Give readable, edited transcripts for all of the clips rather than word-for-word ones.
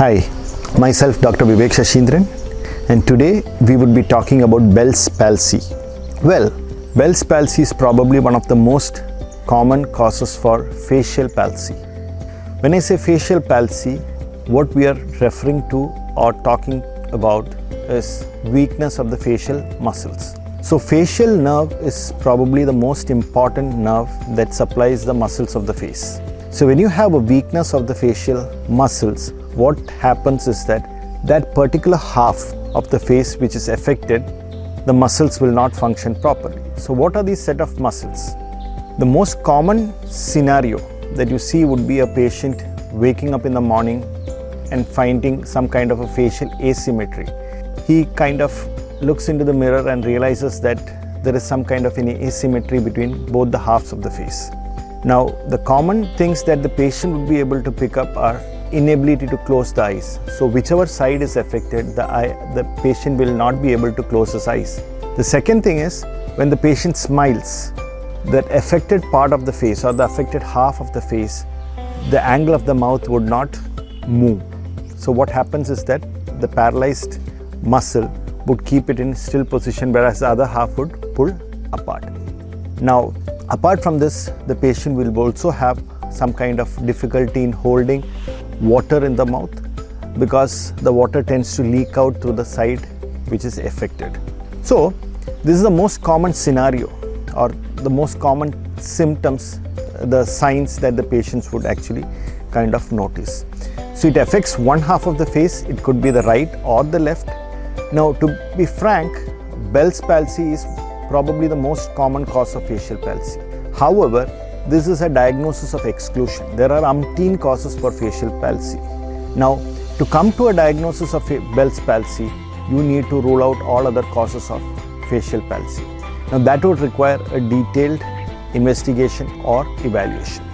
Hi, myself Dr. Vivek Sasindran, and today we would be talking about Bell's palsy. Well, Bell's palsy is probably one of the most common causes for facial palsy. When I say facial palsy, what we are referring to or talking about is weakness of the facial muscles. So facial nerve is probably the most important nerve that supplies the muscles of the face. So when you have a weakness of the facial muscles, what happens is that particular half of the face which is affected, the muscles will not function properly. So what are these set of muscles? The most common scenario that you see would be a patient waking up in the morning and finding some kind of a facial asymmetry. He kind of looks into the mirror and realizes that there is some kind of an asymmetry between both the halves of the face. Now, the common things that the patient would be able to pick up are inability to close the eyes. So whichever side is affected, the patient will not be able to close his eyes. The second thing is when the patient smiles, that affected part of the face or the affected half of the face, the angle of the mouth would not move. So what happens is that the paralyzed muscle would keep it in still position, whereas the other half would pull apart. Now, apart from this, the patient will also have some kind of difficulty in holding water in the mouth because the water tends to leak out through the side which is affected. So this is the most common scenario or the most common symptoms, the signs that the patients would actually kind of notice. So it affects one half of the face. It could be the right or the left. Now, to be frank, Bell's palsy is probably the most common cause of facial palsy. However, this is a diagnosis of exclusion. There are umpteen causes for facial palsy. Now, to come to a diagnosis of Bell's palsy, you need to rule out all other causes of facial palsy. Now, that would require a detailed investigation or evaluation.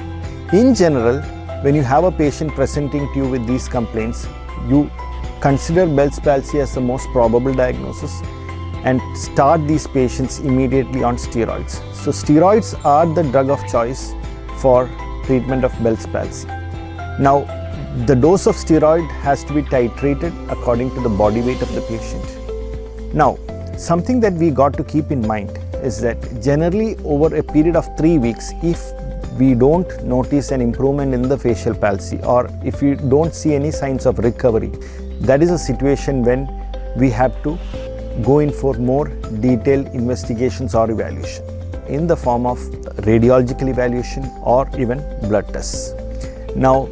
In general, when you have a patient presenting to you with these complaints, you consider Bell's palsy as the most probable diagnosis and start these patients immediately on steroids. So steroids are the drug of choice for treatment of Bell's palsy. Now, the dose of steroid has to be titrated according to the body weight of the patient. Now, something that we got to keep in mind is that generally over a period of 3 weeks, if we don't notice an improvement in the facial palsy or if we don't see any signs of recovery, that is a situation when we have to go in for more detailed investigations or evaluation in the form of radiological evaluation or even blood tests. Now,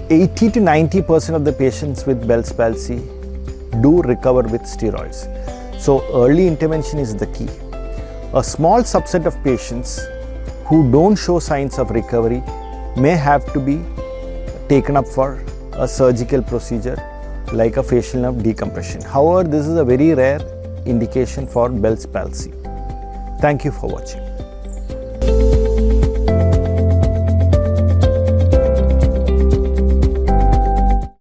80 to 90% of the patients with Bell's palsy do recover with steroids. So early intervention is the key. A small subset of patients who don't show signs of recovery may have to be taken up for a surgical procedure like a facial nerve decompression. However, this is a very rare indication for Bell's palsy. Thank you for watching.